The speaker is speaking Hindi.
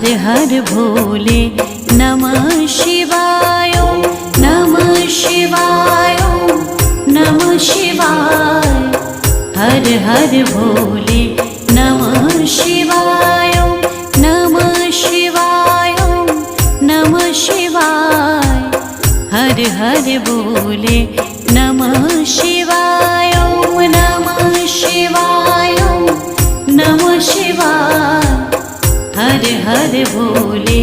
हर हर भोले नमः शिवाय नमः शिवाय नमः शिवाय। हर हर भोले नमः शिवाय नमः शिवाय नमः शिवाय। हर हर भोले नमः शिवाय नमः शिवाय नमः शिवाय। हर हर भोले